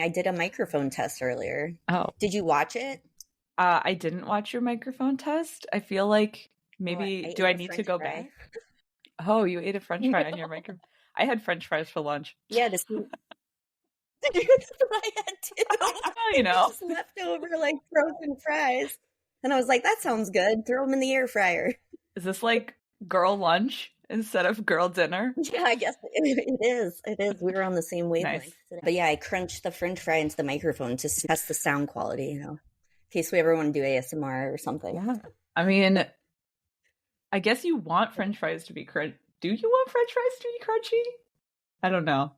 I did a microphone test earlier. Oh. Did you watch it? I didn't watch your microphone test. I feel like maybe, do I need to go back? Oh, you ate a French fry on your microphone. I had French fries for lunch. Yeah, that's what I had too. You know. Just leftover like frozen fries. And I was like, that sounds good. Throw them in the air fryer. Is this like girl lunch instead of girl dinner? Yeah, I guess it is. It is. We were on the same wavelength. Nice. But yeah, I crunched the French fry into the microphone to test the sound quality, you know, in case we ever want to do ASMR or something. Yeah. I mean, I guess you want French fries to be crunchy. Do you want French fries to be crunchy? I don't know.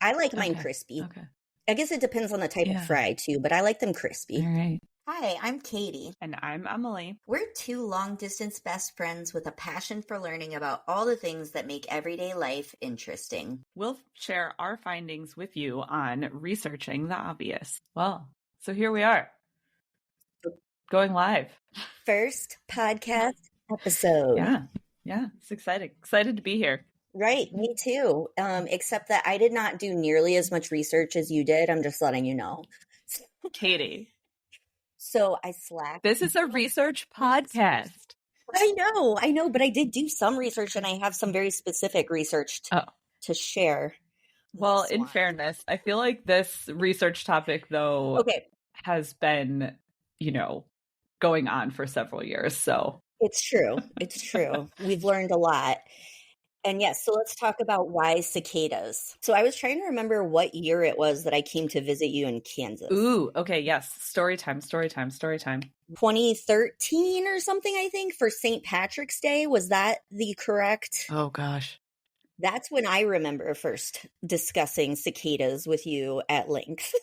I like mine crispy. Okay. I guess it depends on the type of fry too, but I like them crispy. All right. Hi, I'm Katie. And I'm Emily. We're two long-distance best friends with a passion for learning about all the things that make everyday life interesting. We'll share our findings with you on researching the obvious. Well, so here we are. Going live. First podcast episode. Yeah. It's exciting. Excited to be here. Right, me too. Except that I did not do nearly as much research as you did. I'm just letting you know. Katie. So I slacked. This is a research podcast. I know, but I did do some research and I have some very specific research to share. Well, in fairness, I feel like this research topic, though, has been, going on for several years. So it's true. We've learned a lot. And yes, so let's talk about why cicadas. So I was trying to remember what year it was that I came to visit you in Kansas. Ooh, okay, yes. Story time. 2013 or something, I think, for St. Patrick's Day. Was that the correct? Oh, gosh. That's when I remember first discussing cicadas with you at length.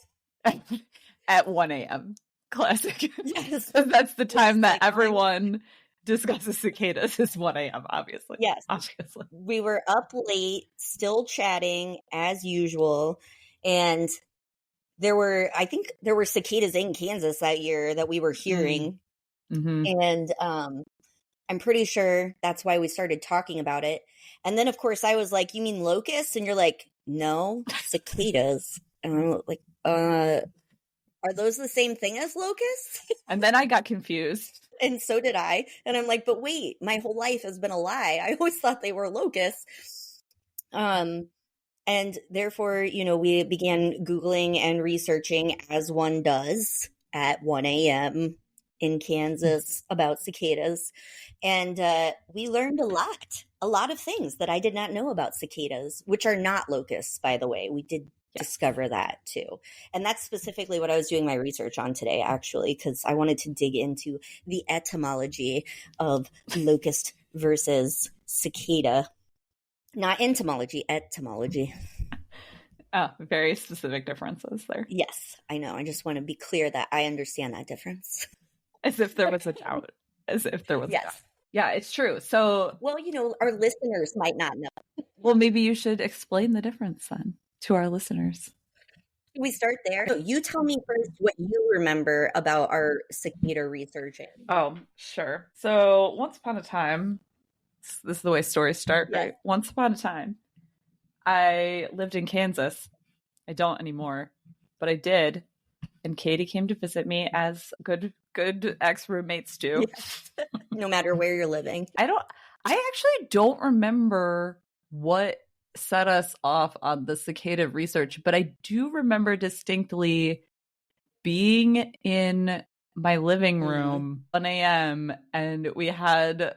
At 1 a.m. Classic. Yes. That's the time that everyone discusses cicadas is 1 a.m. obviously. Yes. Obviously. We were up late, still chatting as usual. And I think there were cicadas in Kansas that year that we were hearing. Mm-hmm. And I'm pretty sure that's why we started talking about it. And then, of course, I was like, you mean locusts? And you're like, no, cicadas. And I'm like, are those the same thing as locusts? And then I got confused. And so did I. And I'm like, but wait, my whole life has been a lie. I always thought they were locusts. And therefore, we began Googling and researching as one does at 1 a.m. in Kansas about cicadas. And we learned a lot of things that I did not know about cicadas, which are not locusts, by the way. We did discover that too. And that's specifically what I was doing my research on today, actually, because I wanted to dig into the etymology of locust versus cicada. Not entomology, etymology. Oh, very specific differences there. Yes, I know. I just want to be clear that I understand that difference. As if there was a doubt. A doubt. Yeah, it's true. So, well, our listeners might not know. Well, maybe you should explain the difference then to our listeners. Can we start there? So you tell me first what you remember about our cicada researching. Oh, sure. So once upon a time, this is the way stories start, right? Once upon a time, I lived in Kansas. I don't anymore, but I did. And Katie came to visit me, as good ex-roommates do. Yes. No matter where you're living. I actually don't remember what set us off on the cicada research, but I do remember distinctly being in my living room 1 a.m. and we had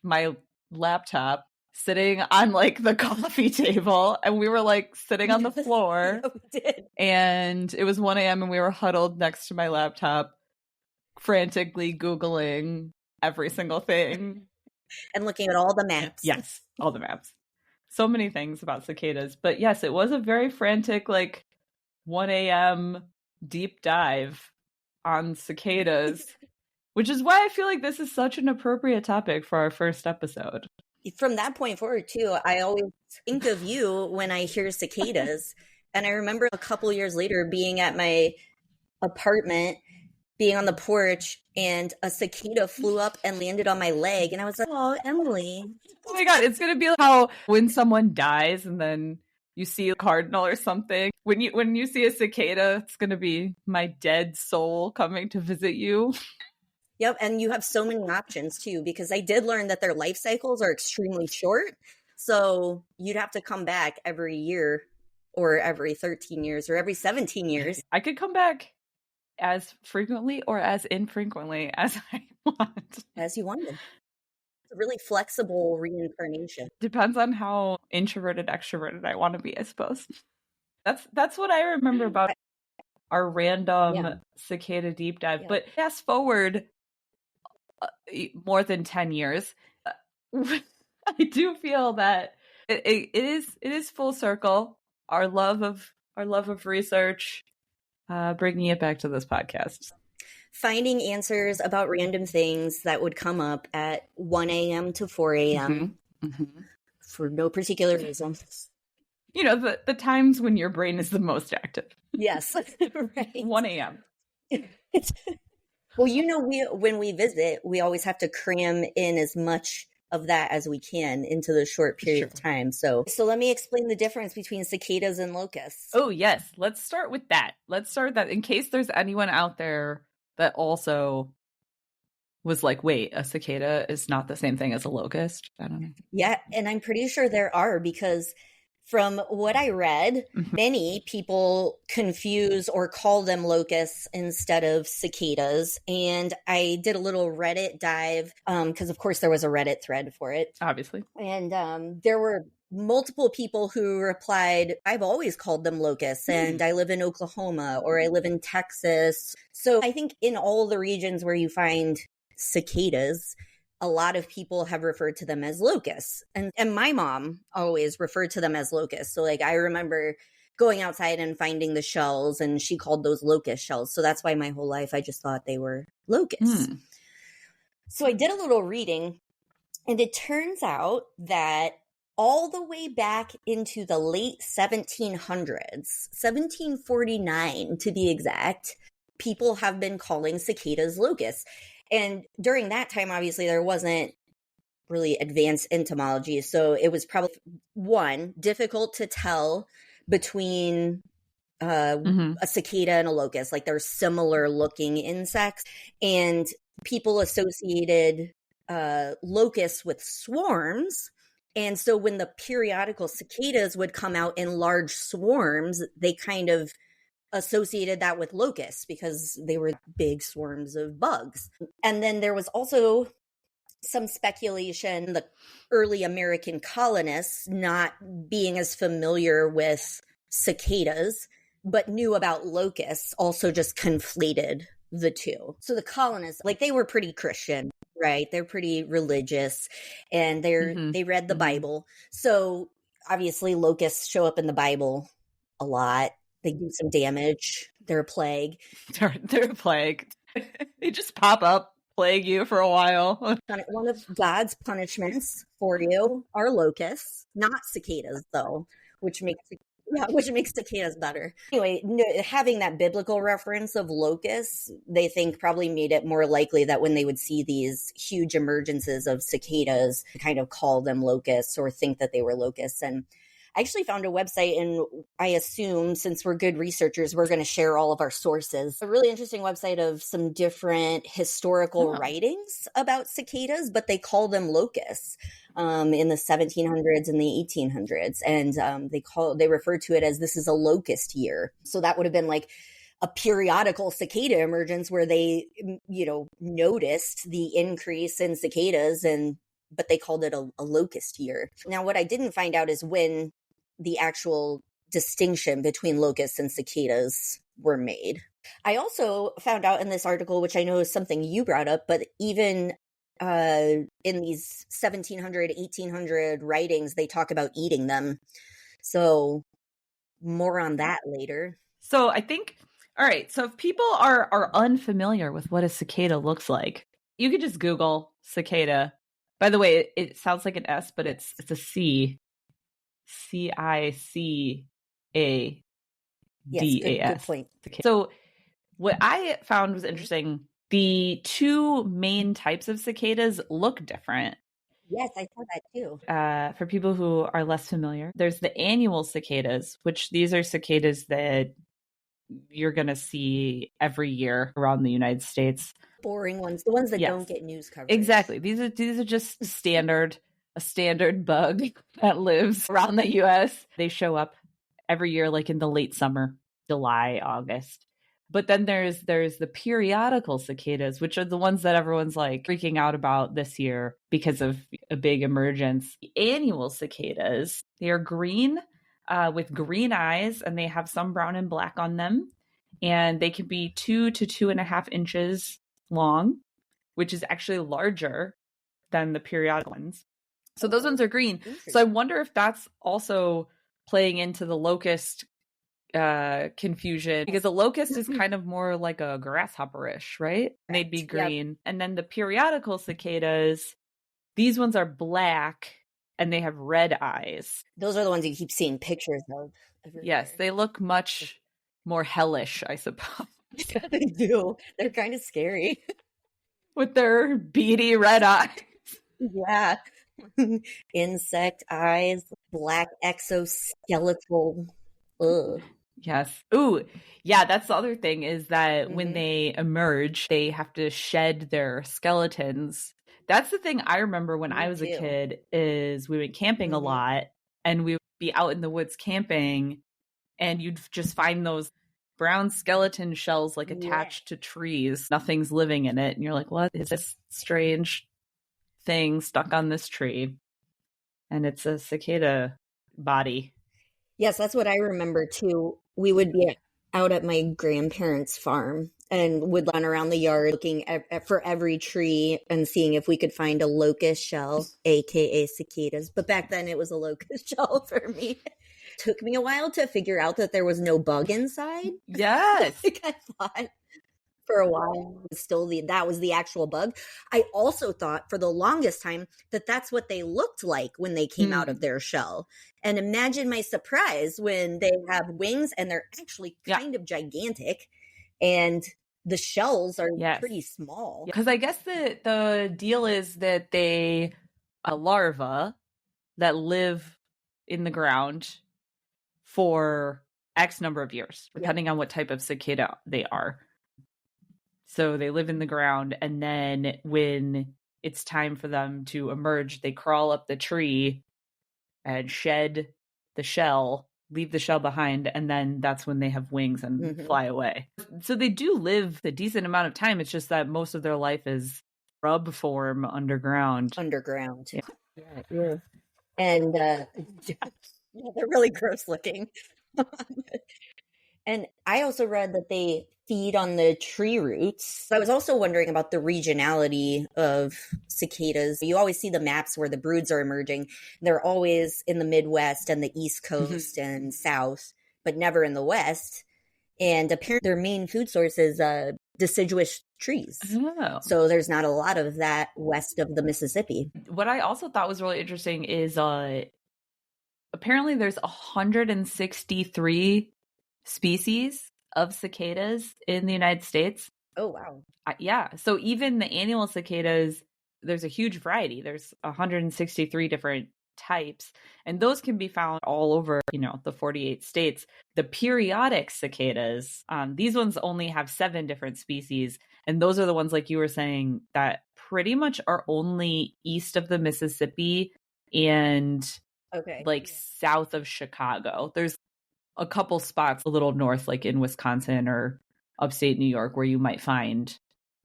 my laptop sitting on like the coffee table and we were like sitting on the floor. Yeah, we did. And it was 1 a.m. and we were huddled next to my laptop, frantically Googling every single thing. And looking at all the maps. Yes, all the maps. So many things about cicadas. But yes, it was a very frantic, like 1 a.m. deep dive on cicadas, which is why I feel like this is such an appropriate topic for our first episode. From that point forward, too, I always think of you when I hear cicadas. And I remember a couple years later being at my apartment, being on the porch, and a cicada flew up and landed on my leg. And I was like, oh, Emily. Oh my God, it's going to be like how when someone dies and then, you see a cardinal or something. When you see a cicada, it's going to be my dead soul coming to visit you. Yep. And you have so many options too, because I did learn that their life cycles are extremely short. So you'd have to come back every year or every 13 years or every 17 years. I could come back as frequently or as infrequently as I want. As you wanted. It's a really flexible reincarnation. Depends on how introverted, extroverted I want to be, I suppose. That's what I remember about our random cicada deep dive. But fast forward more than 10 years, I do feel that it is full circle. Our love of research, bringing it back to this podcast. Finding answers about random things that would come up at 1 a.m. to 4 a.m. For no particular reason. You know, the times when your brain is the most active. Yes. Right. 1 a.m. Well, you know, when we visit, we always have to cram in as much of that as we can into the short period of time. So let me explain the difference between cicadas and locusts. Oh, yes. Let's start with that. In case there's anyone out there that also was like, wait, a cicada is not the same thing as a locust. I don't know. Yeah. And I'm pretty sure there are, because from what I read, many people confuse or call them locusts instead of cicadas. And I did a little Reddit dive because, of course, there was a Reddit thread for it. Obviously. And there were multiple people who replied, I've always called them locusts, and I live in Oklahoma or I live in Texas. So I think in all the regions where you find cicadas, a lot of people have referred to them as locusts. And my mom always referred to them as locusts. So like I remember going outside and finding the shells, and she called those locust shells. So that's why my whole life I just thought they were locusts. So I did a little reading, and it turns out that all the way back into the late 1700s, 1749 to be exact, people have been calling cicadas locusts. And during that time, obviously, there wasn't really advanced entomology. So it was probably, one, difficult to tell between a cicada and a locust. Like they're similar looking insects. And people associated locusts with swarms. And so when the periodical cicadas would come out in large swarms, they kind of associated that with locusts because they were big swarms of bugs. And then there was also some speculation, the early American colonists not being as familiar with cicadas, but knew about locusts, also just conflated the two. So the colonists, like they were pretty Christian, right? They're pretty religious, and they read the Bible. So obviously locusts show up in the Bible a lot. They do some damage. They're a plague. They're a plague. They just pop up, plague you for a while. One of God's punishments for you are locusts, not cicadas, though, which makes cicadas better. Anyway, having that biblical reference of locusts, they think probably made it more likely that when they would see these huge emergences of cicadas, kind of call them locusts or think that they were locusts. And I actually found a website, and I assume since we're good researchers, we're going to share all of our sources. A really interesting website of some different historical writings about cicadas, but they call them locusts in the 1700s and the 1800s. And they refer to it as this is a locust year. So that would have been like a periodical cicada emergence where they, noticed the increase in cicadas, but they called it a locust year. Now, what I didn't find out is when the actual distinction between locusts and cicadas were made. I also found out in this article, which I know is something you brought up, but even in these 1700, 1800 writings, they talk about eating them. So more on that later. So I think, all right, so if people are unfamiliar with what a cicada looks like, you could just Google cicada. By the way, it sounds like an S, but it's a C. CICADAS. Yes, good point. So what I found was interesting, the two main types of cicadas look different. Yes, I saw that too. For people who are less familiar, there's the annual cicadas, which these are cicadas that you're going to see every year around the United States. Boring ones, the ones that Yes, don't get news coverage. exactly. These are just a standard bug that lives around the US. They show up every year, like in the late summer, July, August. But then there's the periodical cicadas, which are the ones that everyone's like freaking out about this year because of a big emergence. The annual cicadas, they are green with green eyes, and they have some brown and black on them. And they can be 2 to 2.5 inches long, which is actually larger than the periodic ones. So those ones are green. So I wonder if that's also playing into the locust confusion, because a locust is kind of more like a grasshopper-ish, right? And they'd be green. Yep. And then the periodical cicadas, these ones are black and they have red eyes. Those are the ones you keep seeing pictures of everywhere. Yes, they look much more hellish, I suppose. Yeah, they do. They're kind of scary. With their beady red eyes. Yeah. Insect eyes, black exoskeletal. Ugh. Yes. Ooh, yeah, that's the other thing, is that when they emerge, they have to shed their skeletons. That's the thing I remember when I was a kid, is we went camping a lot, and we would be out in the woods camping, and you'd just find those brown skeleton shells like attached to trees. Nothing's living in it. And you're like, what is this strange thing stuck on this tree? And it's a cicada body. Yes, that's what I remember too. We would be out at my grandparents' farm and would run around the yard looking for every tree and seeing if we could find a locust shell, aka cicadas. But back then it was a locust shell for me. Took me a while to figure out that there was no bug inside. Yes. Like I thought for a while that was the actual bug. I also thought for the longest time that that's what they looked like when they came out of their shell. And imagine my surprise when they have wings and they're actually kind of gigantic, and the shells are pretty small. Because I guess the deal is that they a larva that live in the ground for X number of years, depending on what type of cicada they are. So they live in the ground, and then when it's time for them to emerge, they crawl up the tree and shed the shell, leave the shell behind, and then that's when they have wings and fly away. So they do live a decent amount of time. It's just that most of their life is grub form underground. Yeah. And they're really gross looking. And I also read that they feed on the tree roots. I was also wondering about the regionality of cicadas. You always see the maps where the broods are emerging. They're always in the Midwest and the East Coast and South, but never in the West. And apparently their main food source is deciduous trees. Oh. So there's not a lot of that west of the Mississippi. What I also thought was really interesting is apparently there's 163 species of cicadas in the United States. Oh, wow. Yeah. So even the annual cicadas, there's a huge variety. There's 163 different types, and those can be found all over, the 48 states. The periodic cicadas, these ones only have 7 different species. And those are the ones, like you were saying, that pretty much are only east of the Mississippi and south of Chicago. There's a couple spots a little north, like in Wisconsin or upstate New York, where you might find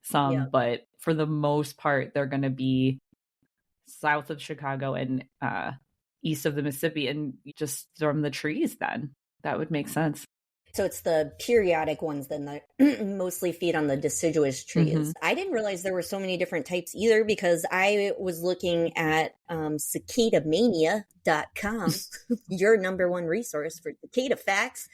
some, but for the most part, they're going to be south of Chicago and east of the Mississippi, and you just storm the trees then. That would make sense. So it's the periodic ones then that mostly feed on the deciduous trees. I didn't realize there were so many different types either, because I was looking at cicadamania.com, your number one resource for cicada facts.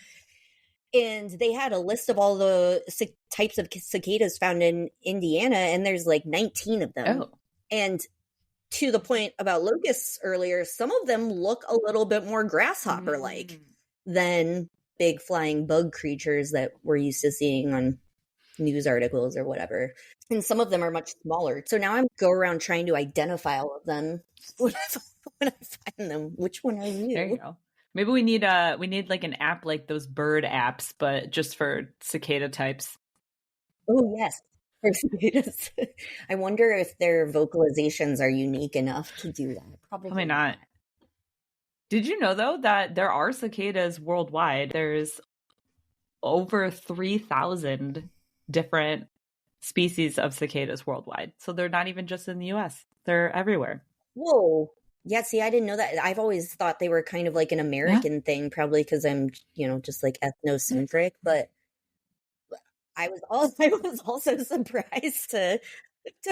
And they had a list of all the types of cicadas found in Indiana, and there's like 19 of them. Oh. And to the point about locusts earlier, some of them look a little bit more grasshopper-like than big flying bug creatures that we're used to seeing on news articles or whatever. And some of them are much smaller. So now I'm go around trying to identify all of them when I find them. Which one are you? There you go. Maybe we need like an app like those bird apps, but just for cicada types. Oh, yes. For cicadas. I wonder if their vocalizations are unique enough to do that. Probably not. Did you know, though, that there are cicadas worldwide? There's over 3,000 different species of cicadas worldwide. So they're not even just in the US. They're everywhere. Whoa. Yeah, see, I didn't know that. I've always thought they were kind of like an American thing, probably because I'm, just like ethnocentric, but I was also surprised to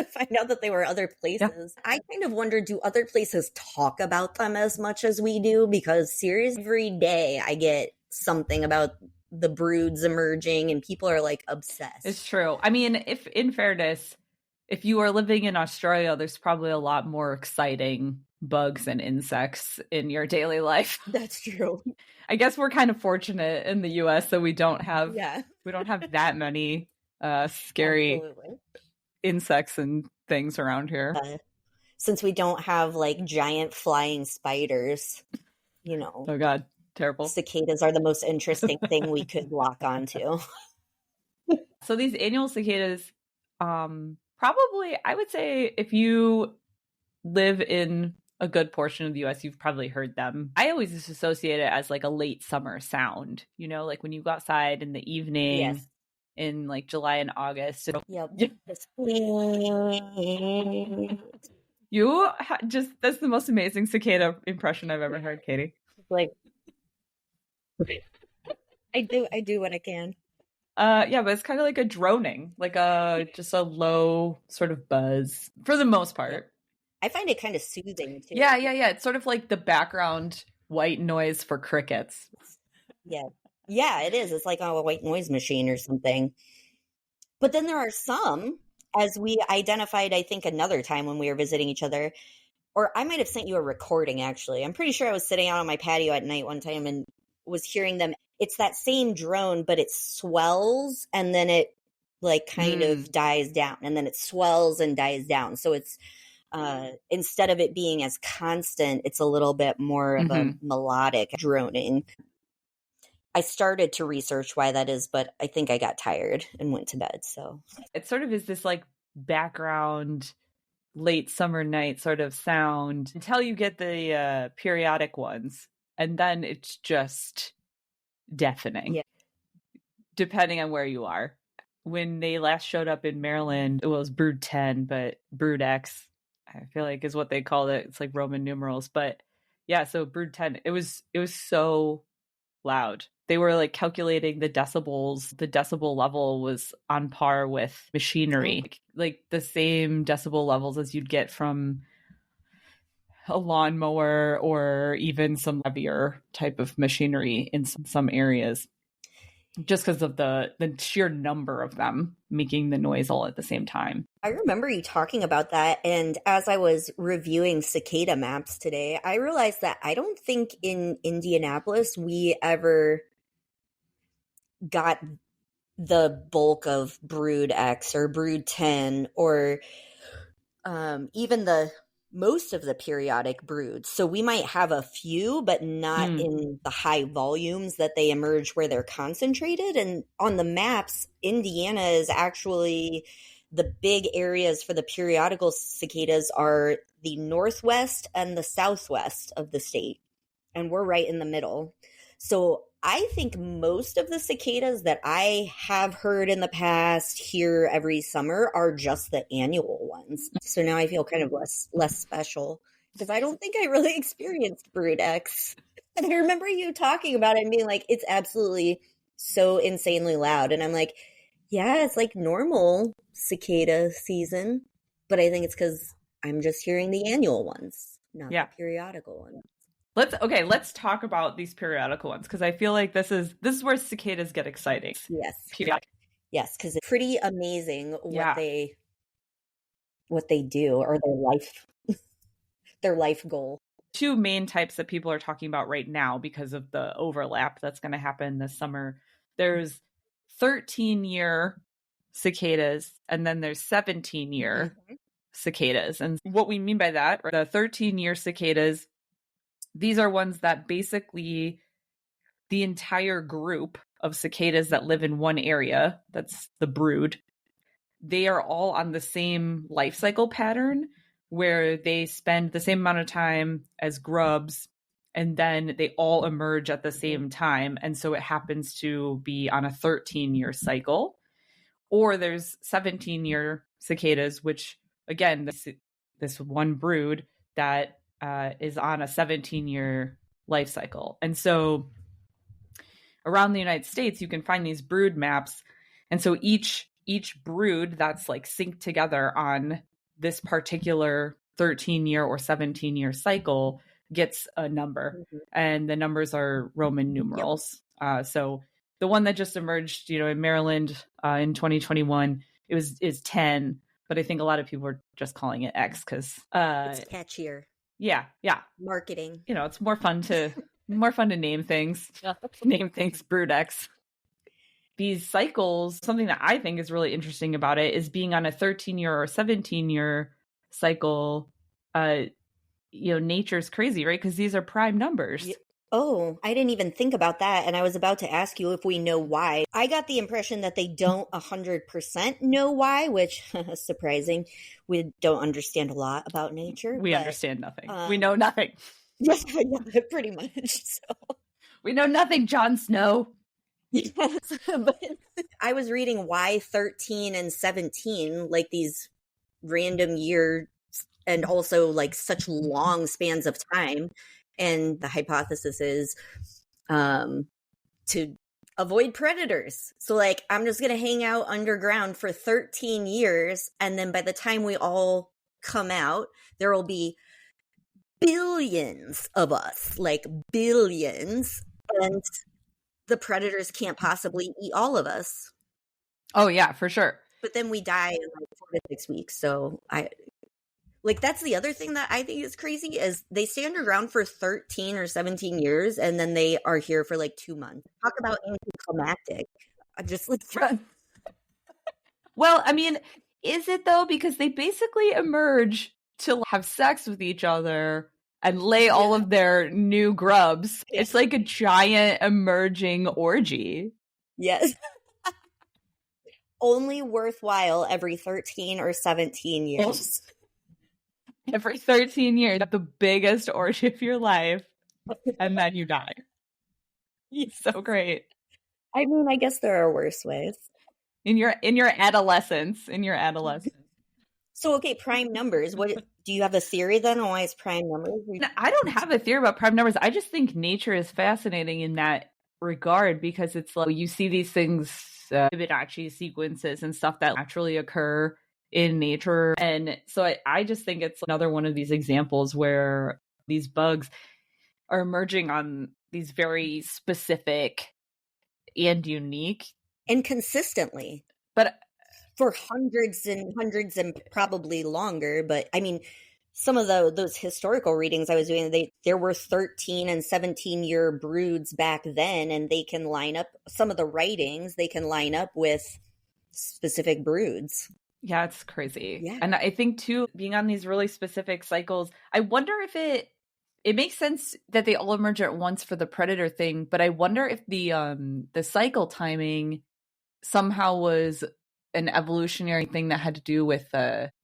find out that they were other places. Yeah. I kind of wonder, do other places talk about them as much as we do? Because seriously, every day I get something about the broods emerging and people are like obsessed. It's true. I mean, if in fairness, if you are living in Australia, there's probably a lot more exciting bugs and insects in your daily life. That's true. I guess we're kind of fortunate in the US that we don't have that many scary insects and things around here. Since we don't have like giant flying spiders, Oh God, terrible. Cicadas are the most interesting thing we could lock onto. So these annual cicadas, probably, I would say if you live in a good portion of the US, you've probably heard them. I always just associate it as like a late summer sound, like when you go outside in the evening in like July and August. Yep. That's the most amazing cicada impression I've ever heard, Katie. Like, I do what I can. Yeah, but it's kind of like a droning, like just a low sort of buzz for the most part. Yeah. I find it kind of soothing too. Yeah. It's sort of like the background white noise for crickets. Yeah, it is. It's like a white noise machine or something. But then there are some, as we identified, I think another time when we were visiting each other, or I might have sent you a recording actually. I'm pretty sure I was sitting out on my patio at night one time and was hearing them. It's that same drone, but it swells and then it like kind of dies down, and then it swells and dies down. So it's instead of it being as constant, it's a little bit more of a melodic droning. I started to research why that is, but I think I got tired and went to bed. So it sort of is this like background late summer night sort of sound until you get the periodic ones, and then it's just deafening, depending on where you are. When they last showed up in Maryland, it was brood 10, but brood X, I feel like is what they called it. It's like Roman numerals, but yeah, so brood 10, it was so loud. They were like calculating the decibels. The decibel level was on par with machinery, like the same decibel levels as you'd get from a lawnmower or even some heavier type of machinery in some areas, just because of the sheer number of them making the noise all at the same time. I remember you talking about that, and as I was reviewing cicada maps today, I realized that I don't think in Indianapolis we ever got the bulk of brood X or brood 10 or even the most of the periodic broods. So we might have a few, but not in the high volumes that they emerge where they're concentrated. And on the maps, Indiana is actually the big areas for the periodical cicadas are the northwest and the southwest of the state. And we're right in the middle. So I think most of the cicadas that I have heard in the past here every summer are just the annual ones. So now I feel kind of less special because I don't think I really experienced brood X. And I remember you talking about it and being like, it's absolutely so insanely loud. And I'm like, yeah, it's like normal cicada season. But I think it's because I'm just hearing the annual ones, not the periodical ones. Let's talk about these periodical ones, because I feel like this is where cicadas get exciting. Yes. Yes, because it's pretty amazing what they do, or their life goal. Two main types that people are talking about right now because of the overlap that's going to happen this summer. There's 13-year cicadas, and then there's 17-year cicadas. And what we mean by that, the 13-year cicadas, these are ones that basically the entire group of cicadas that live in one area, that's the brood, they are all on the same life cycle pattern where they spend the same amount of time as grubs, and then they all emerge at the same time. And so it happens to be on a 13-year cycle. Or there's 17-year cicadas, which, again, this one brood that is on a 17-year life cycle. And so around the United States, you can find these brood maps. And so each brood that's like synced together on this particular 13-year or 17-year cycle gets a number. And the numbers are Roman numerals. So the one that just emerged, in Maryland in 2021, is 10. But I think a lot of people are just calling it X because it's catchier. Yeah. Marketing. It's more fun to name things. Name things brood X. These cycles, something that I think is really interesting about it is being on a 13-year or 17-year cycle. Nature's crazy, right? Because these are prime numbers. Oh, I didn't even think about that. And I was about to ask you if we know why. I got the impression that they don't 100% know why, which is surprising. We don't understand a lot about nature. We understand nothing. We know nothing. Yeah, pretty much. So. We know nothing, Jon Snow. Yes, but I was reading why 13 and 17, like these random years and also like such long spans of time. And the hypothesis is to avoid predators. So like, I'm just going to hang out underground for 13 years. And then by the time we all come out, there will be billions of us, like billions. And the predators can't possibly eat all of us. Oh, yeah, for sure. But then we die in like 4 to 6 weeks. So that's the other thing that I think is crazy is they stay underground for 13 or 17 years and then they are here for like 2 months. Talk about anticlimactic. I'm just like, well, I mean, is it though? Because they basically emerge to have sex with each other and lay all of their new grubs. Yeah. It's like a giant emerging orgy. Yes. Only worthwhile every 13 or 17 years. Every 13 years, the biggest orgy of your life, and then you die. It's so great. I mean, I guess there are worse ways. In your adolescence. So, okay, prime numbers. What do you have a theory then on why it's prime numbers? No, I don't have a theory about prime numbers. I just think nature is fascinating in that regard because it's like you see these things, Fibonacci sequences and stuff that naturally occur in nature. And so I just think it's another one of these examples where these bugs are emerging on these very specific and unique and consistently. But for hundreds and probably longer. But I mean, some of those historical readings I was doing, there were 13 and 17-year broods back then, and they can line up some of the writings. They can line up with specific broods. Yeah, it's crazy. Yeah. And I think too, being on these really specific cycles, I wonder if it makes sense that they all emerge at once for the predator thing, but I wonder if the cycle timing somehow was an evolutionary thing that had to do with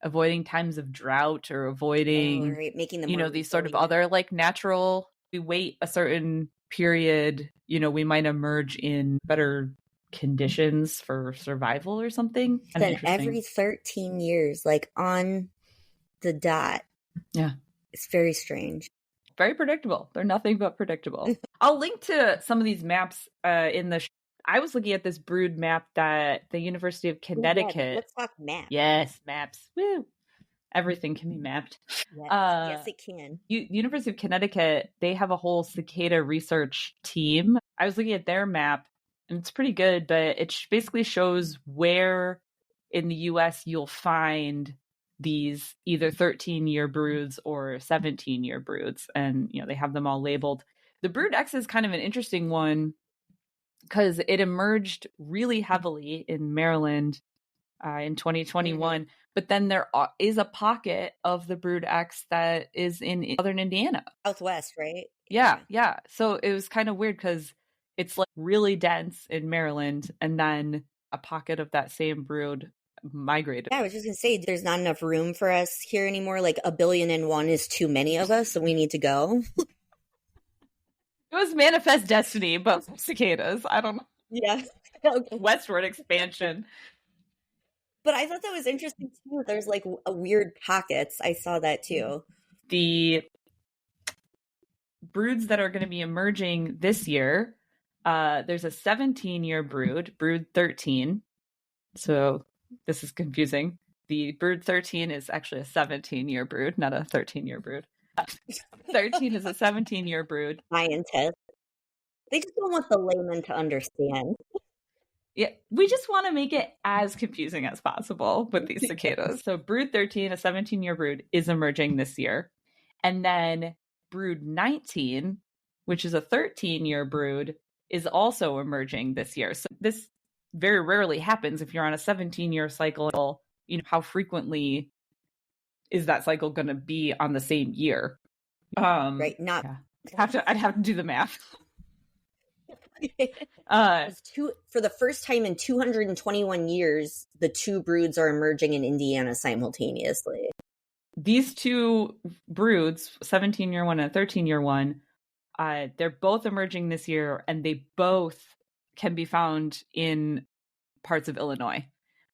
avoiding times of drought or avoiding making them these sort of other like natural, we wait a certain period, we might emerge in better conditions for survival or something. Then every 13 years, like on the dot. Yeah. It's very strange. Very predictable. They're nothing but predictable. I'll link to some of these maps in the I was looking at this brood map that the University of Connecticut. Yeah, let's talk maps. Yes, maps. Woo. Everything can be mapped. Yes, it can. University of Connecticut, they have a whole cicada research team. I was looking at their map, and it's pretty good, but it basically shows where in the U.S. you'll find these either 13-year broods or 17-year broods, and they have them all labeled. The brood X is kind of an interesting one, because it emerged really heavily in Maryland in 2021. But then there is a pocket of the brood X that is in southern Indiana. Southwest, right? Yeah. So it was kind of weird because it's like really dense in Maryland, and then a pocket of that same brood migrated. Yeah, I was just gonna say there's not enough room for us here anymore. Like 1,000,000,001 is too many of us, so we need to go. It was manifest destiny, but cicadas. I don't know. Yeah. Westward expansion. But I thought that was interesting too. There's like a weird pockets. I saw that too. The broods that are going to be emerging this year, there's a 17-year brood 13. So this is confusing. The brood 13 is actually a 17-year brood, not a 13-year brood. 13 is a 17-year brood. Scientists. They just don't want the layman to understand. Yeah, we just want to make it as confusing as possible with these cicadas. So brood 13, a 17-year brood, is emerging this year. And then brood 19, which is a 13-year brood, is also emerging this year. So this very rarely happens if you're on a 17-year cycle. You know, how frequently is that cycle going to be on the same year? Right, not. Yeah. I'd have to do the math. For the first time in 221 years, the two broods are emerging in Indiana simultaneously. These two broods, 17-year one and a 13-year one, they're both emerging this year, and they both can be found in parts of Illinois,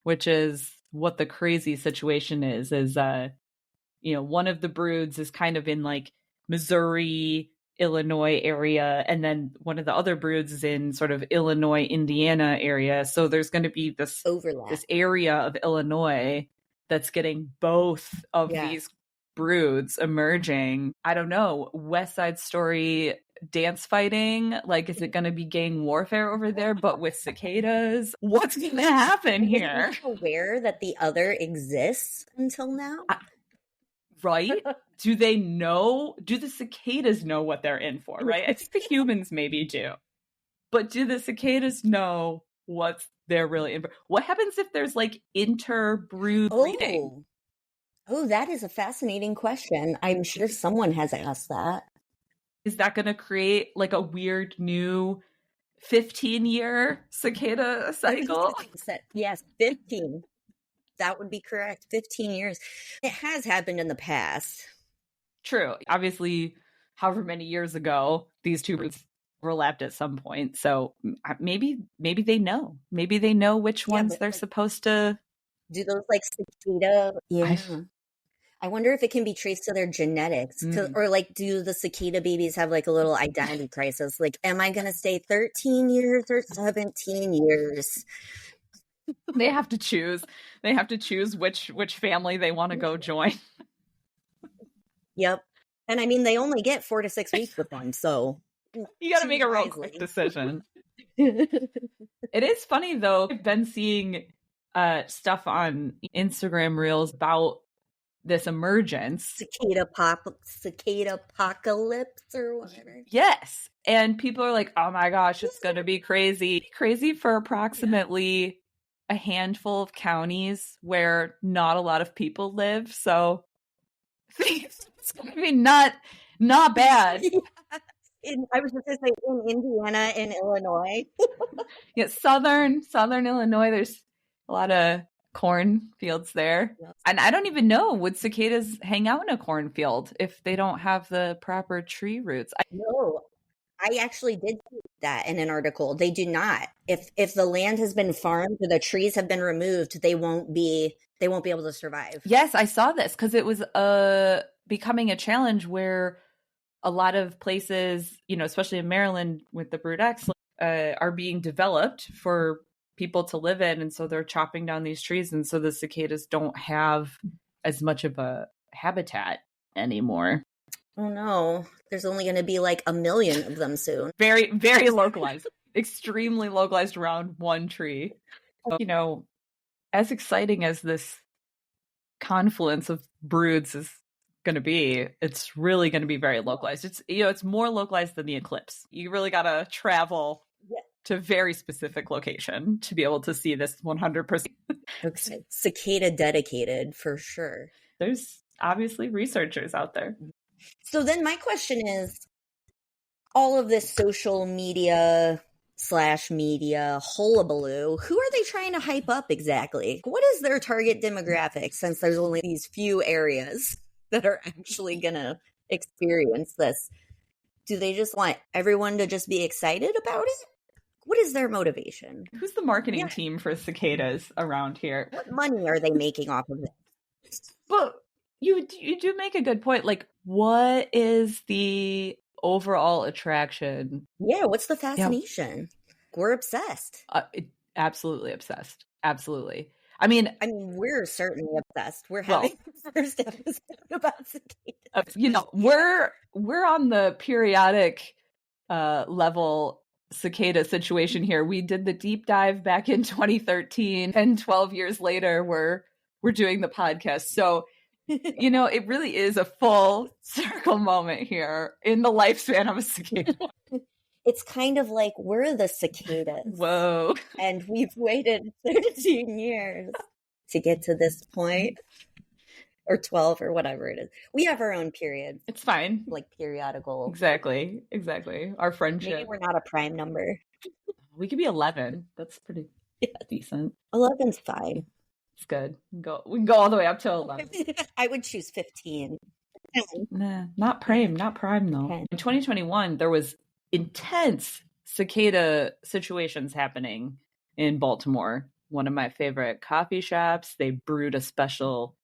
which is what the crazy situation is, one of the broods is kind of in like Missouri, Illinois area, and then one of the other broods is in sort of Illinois, Indiana area. So there's going to be this overlap, this area of Illinois that's getting both of these broods emerging. I don't know, West Side Story dance fighting, like, is it going to be gang warfare over there, but with cicadas? What's going to happen here? Aware that the other exists until now? Right? Do they know? Do the cicadas know what they're in for, right? I think the humans maybe do. But do the cicadas know what they're really in for? What happens if there's like interbrood breeding? Oh, that is a fascinating question. I'm sure someone has asked that. Is that going to create like a weird new 15-year cicada cycle? Yes, 15. That would be correct. 15 years. It has happened in the past. True. Obviously, however many years ago, these two broods overlapped at some point. So maybe they know. Maybe they know which ones they're supposed to. Do those like cicada? Yeah. I wonder if it can be traced to their genetics. Or like, do the cicada babies have like a little identity crisis? Like, am I going to stay 13 years or 17 years? They have to choose. They have to choose which family they want to go join. Yep. And I mean, they only get 4 to 6 weeks with one, so you got to make a real quick decision. It is funny though. I've been seeing stuff on Instagram Reels about this emergence, cicada apocalypse or whatever. Yes, and people are like, "Oh my gosh, it's going to be crazy for approximately a handful of counties where not a lot of people live." So it's going to be not bad. I was just going to say in Indiana and Illinois. Yeah, southern Illinois. There's a lot of cornfields there. Yes. And I don't even know, would cicadas hang out in a cornfield if they don't have the proper tree roots? No, I actually did see that in an article. They do not. If the land has been farmed or the trees have been removed, they won't be able to survive. Yes, I saw this because it was becoming a challenge where a lot of places, especially in Maryland with the brood X, are being developed for people to live in, and so they're chopping down these trees, and so the cicadas don't have as much of a habitat anymore. Oh no, there's only going to be like 1 million of them soon. Very, very localized, extremely localized around one tree. As exciting as this confluence of broods is going to be, it's really going to be very localized. It's more localized than the eclipse. You really got to travel to a very specific location to be able to see this 100%. Okay. Cicada dedicated for sure. There's obviously researchers out there. So then my question is, all of this social media / media hullabaloo, who are they trying to hype up exactly? What is their target demographic, since there's only these few areas that are actually going to experience this? Do they just want everyone to just be excited about it? What is their motivation? Who's the marketing team for cicadas around here? What money are they making off of it? Well, you do make a good point. Like, what is the overall attraction? Yeah, what's the fascination? Yeah. We're obsessed. Absolutely obsessed. Absolutely. I mean, we're certainly obsessed. We're having the first episode about cicadas. You know, we're on the periodic level cicada situation here. We did the deep dive back in 2013, and 12 years later, we're doing the podcast. So, you know, it really is a full circle moment here in the lifespan of a cicada. It's kind of like we're the cicadas. Whoa. And we've waited 13 years to get to this point. Or 12 or whatever it is. We have our own period. It's fine. Like periodical. Exactly. Our friendship. Maybe we're not a prime number. We could be 11. That's pretty decent. 11's fine. It's good. We can go all the way up to 11. I would choose 15. Nah, not prime though. 10. In 2021, there was intense cicada situations happening in Baltimore. One of my favorite coffee shops, they brewed a special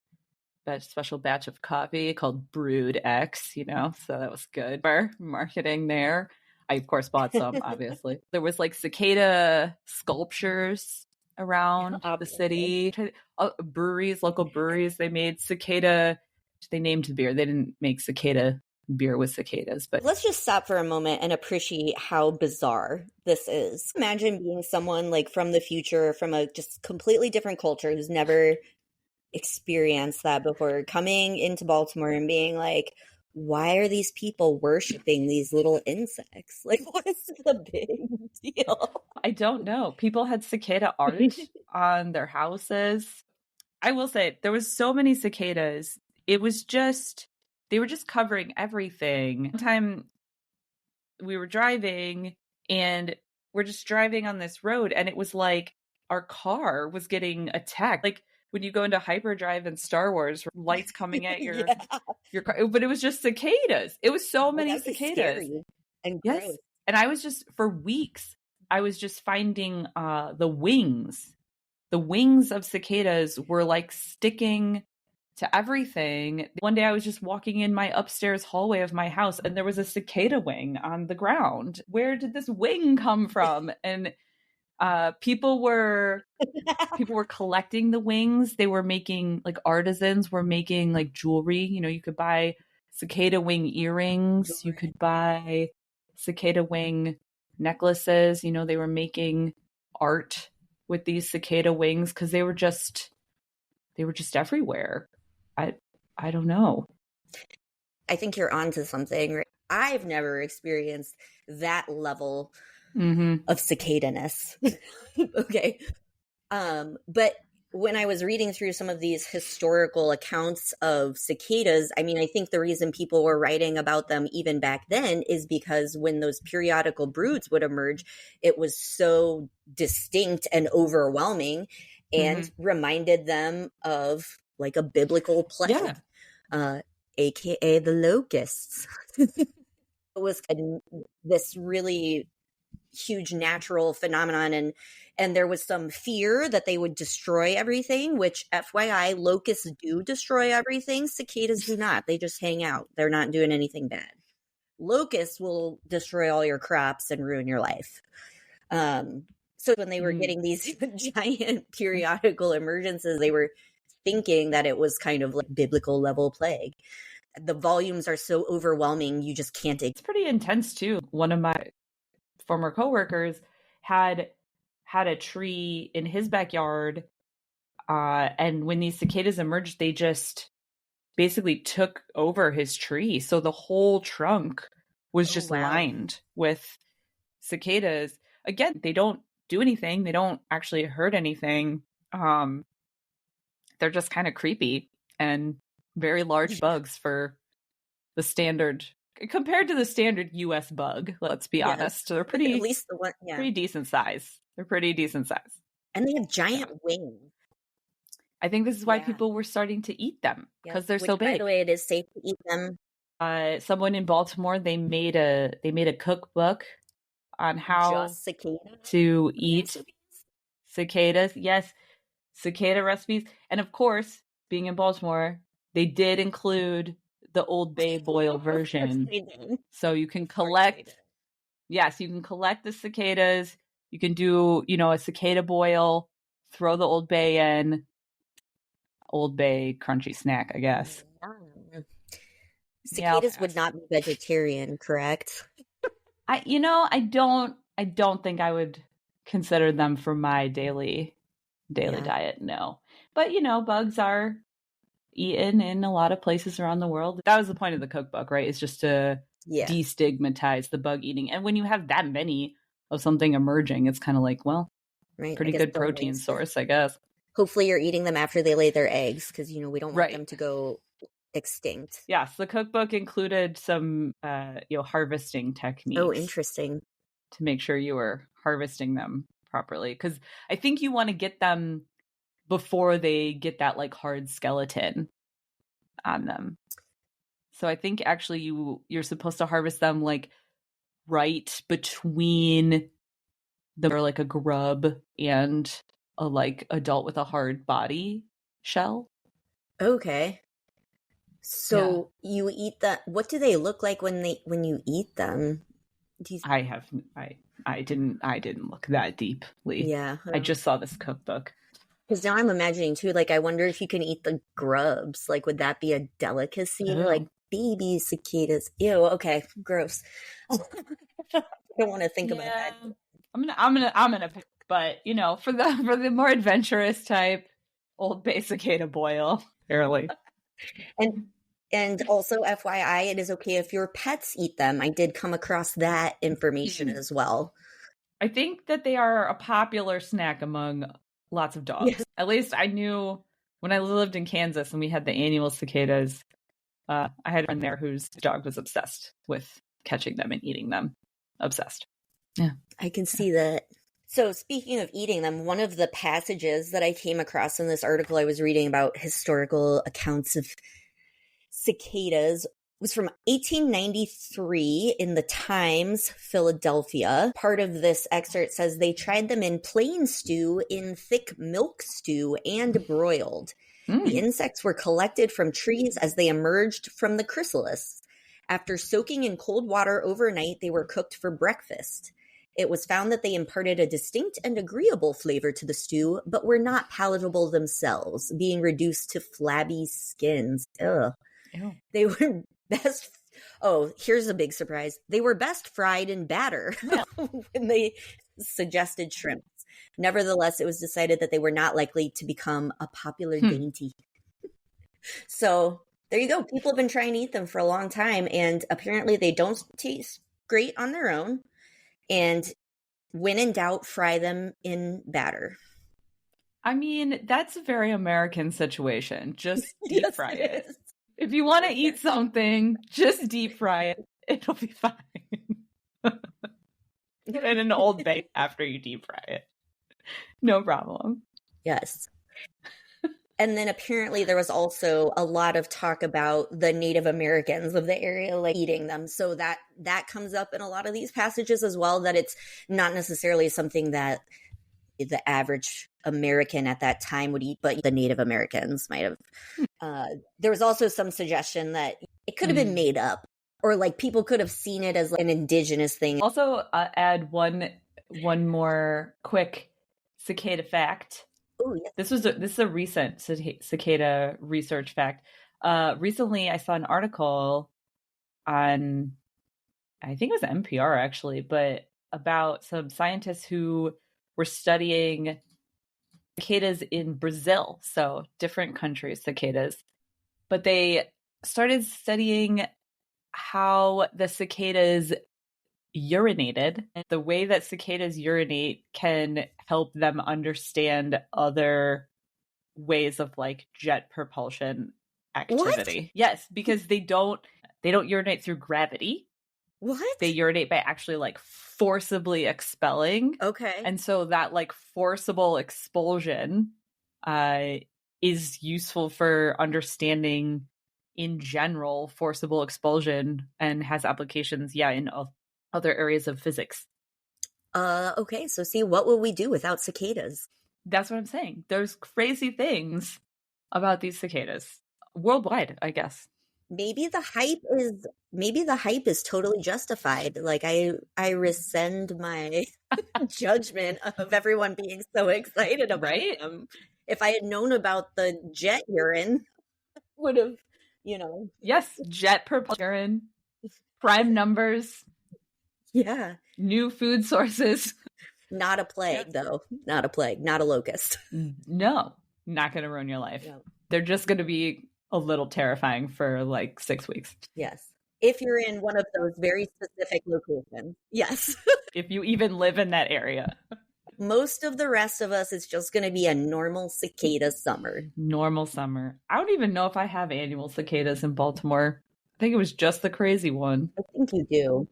batch of coffee called Brood X, you know, so that was good for marketing there. I, of course, bought some, obviously. There was like cicada sculptures around the city. Local breweries, they made cicada, they named the beer. They didn't make cicada beer with cicadas. But let's just stop for a moment and appreciate how bizarre this is. Imagine being someone like from the future, from a just completely different culture who's never experienced that before, coming into Baltimore and being like, why are these people worshiping these little insects? Like, what is the big deal? I don't know. People had cicada art on their houses. I will say there was so many cicadas. It was just, they were just covering everything. One time we were driving and we're just driving on this road and it was like our car was getting attacked. Like, when you go into hyperdrive in Star Wars, lights coming at your car, but it was just cicadas. It was so many cicadas. And gross. And I was just, for weeks, I was just finding the wings of cicadas were like sticking to everything. One day I was just walking in my upstairs hallway of my house and there was a cicada wing on the ground. Where did this wing come from? And people were collecting the wings. They were making, like, artisans were making like jewelry. You know, you could buy cicada wing earrings. You could buy cicada wing necklaces. You know, they were making art with these cicada wings because they were just everywhere. I don't know. I think you're onto something. I've never experienced that level of cicada-ness. Okay. But when I was reading through some of these historical accounts of cicadas, I mean, I think the reason people were writing about them even back then is because when those periodical broods would emerge, it was so distinct and overwhelming and reminded them of like a biblical plague, aka the locusts. It was this really huge natural phenomenon, and there was some fear that they would destroy everything, which, FYI, locusts do destroy everything. Cicadas do not. They just hang out. They're not doing anything bad. Locusts will destroy all your crops and ruin your life. So when they were getting these giant periodical emergences, they were thinking that it was kind of like biblical level plague. The volumes are so overwhelming, you just can't. It's pretty intense too. One of my former coworkers had a tree in his backyard, and when these cicadas emerged, they just basically took over his tree. So the whole trunk was lined with cicadas. again, they don't do anything. They don't actually hurt anything. They're just kind of creepy and very large bugs for the standard, compared to the standard US bug. Let's be honest. They're at least the one, pretty decent size. They're pretty decent size. And they have giant wings. I think this is why people were starting to eat them, because they're so big. By the way, it is safe to eat them. Someone in Baltimore, they made a cookbook on how to eat cicadas. Yes, cicada recipes. And of course, being in Baltimore, they did include the Old Bay boil version. So you can collect, you can collect the cicadas. You can do, a cicada boil, throw the Old Bay in. Old Bay crunchy snack, I guess. Cicadas would not be vegetarian, correct? I don't think I would consider them for my daily diet, no. But bugs are eaten in a lot of places around the world. That was the point of the cookbook, right? It's just to destigmatize the bug eating. And when you have that many of something emerging, it's kind of like, well, pretty good protein source, I guess. Hopefully you're eating them after they lay their eggs, because we don't want them to go extinct. Yes, the cookbook included some harvesting techniques. Oh, interesting. To make sure you were harvesting them properly, because I think you want to get them before they get that like hard skeleton on them. So I think actually you're supposed to harvest them like right between like a grub and a like adult with a hard body shell. Okay. So you eat that. What do they look like when you eat them? I didn't look that deeply. Yeah. I just saw this cookbook. Because now I'm imagining too, like I wonder if you can eat the grubs. Like, would that be a delicacy? Like baby cicadas. Ew. Okay. Gross. I don't want to think about that. I'm gonna pick, but for the more adventurous type, Old Bay cicada boil, barely. And also, FYI, it is okay if your pets eat them. I did come across that information as well. I think that they are a popular snack among lots of dogs. Yes. At least I knew when I lived in Kansas and we had the annual cicadas. I had a friend there whose dog was obsessed with catching them and eating them. Obsessed. Yeah. I can see that. So speaking of eating them, one of the passages that I came across in this article I was reading about historical accounts of cicadas was from 1893 in the Times, Philadelphia. Part of this excerpt says they tried them in plain stew, in thick milk stew, and broiled. The insects were collected from trees as they emerged from the chrysalis. After soaking in cold water overnight, they were cooked for breakfast. It was found that they imparted a distinct and agreeable flavor to the stew, but were not palatable themselves, being reduced to flabby skins. Ugh. Ew. They were best. Oh, here's a big surprise. They were best fried in batter when they suggested shrimps. Nevertheless, it was decided that they were not likely to become a popular dainty. So there you go. People have been trying to eat them for a long time, and apparently they don't taste great on their own. And when in doubt, fry them in batter. I mean, that's a very American situation. Just deep fry it. If you want to eat something, just deep fry it. It'll be fine. And an Old Bay after you deep fry it. No problem. Yes. And then apparently there was also a lot of talk about the Native Americans of the area like eating them. So that comes up in a lot of these passages as well, that it's not necessarily something that the average American at that time would eat, but the Native Americans might have. There was also some suggestion that it could have been made up, or like people could have seen it as like an indigenous thing. Also, add one more quick cicada fact. Ooh, yes. This is a recent cicada research fact. Recently, I saw an article on, I think it was NPR actually, but about some scientists who were studying cicadas in Brazil, so different countries' cicadas. But they started studying how the cicadas urinated. And the way that cicadas urinate can help them understand other ways of like jet propulsion activity. What? Yes, because they don't urinate through gravity. What? They urinate by actually like forcibly expelling. Okay. And so that like forcible expulsion is useful for understanding in general forcible expulsion and has applications, in other areas of physics. Okay, so see, what would we do without cicadas? That's what I'm saying. There's crazy things about these cicadas worldwide, I guess. Maybe the hype is totally justified. Like I rescind my judgment of everyone being so excited about Right? them. If I had known about the jet urine, would have, Yes, jet propulsion, prime numbers, new food sources. Not a plague, though. Not a plague. Not a locust. No, not going to ruin your life. No. They're just going to be a little terrifying for like 6 weeks. Yes. If you're in one of those very specific locations. Yes. If you even live in that area. Most of the rest of us, it's just going to be a normal cicada summer. Normal summer. I don't even know if I have annual cicadas in Baltimore. I think it was just the crazy one. I think you do.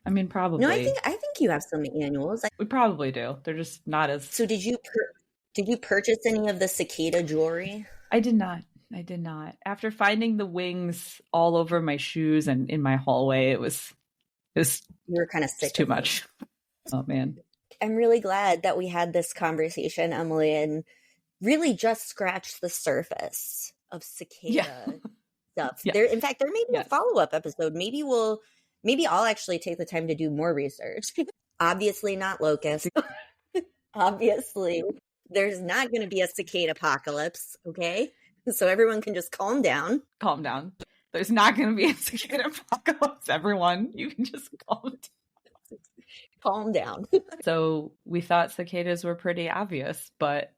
I mean, probably. No, I think you have some annuals. We probably do. They're just not as. So did you purchase any of the cicada jewelry? I did not. After finding the wings all over my shoes and in my hallway, it was you were kind of sick. Too much. Oh man. I'm really glad that we had this conversation, Emily, and really just scratched the surface of cicada stuff. Yeah. In fact, there may be a follow-up episode. Maybe I'll actually take the time to do more research. Obviously not locust. Obviously, there's not going to be a cicada apocalypse, okay? So everyone can just calm down. Calm down. There's not going to be a cicada apocalypse, everyone. You can just calm down. Calm down. So we thought cicadas were pretty obvious, but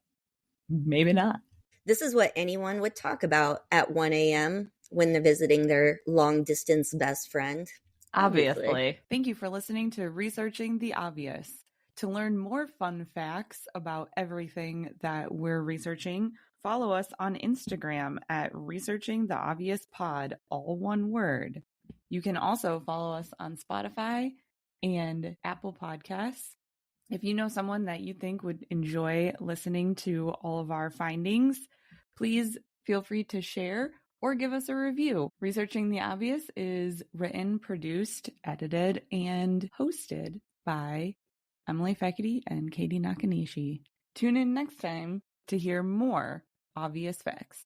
maybe not. This is what anyone would talk about at 1 a.m. when they're visiting their long-distance best friend. Obviously. Thank you for listening to Researching the Obvious. To learn more fun facts about everything that we're researching, follow us on Instagram at Researching the Obvious Pod, all one word. You can also follow us on Spotify and Apple Podcasts. If you know someone that you think would enjoy listening to all of our findings, please feel free to share or give us a review. Researching the Obvious is written, produced, edited, and hosted by Emily Fekete and Katie Nakanishi. Tune in next time to hear more obvious facts.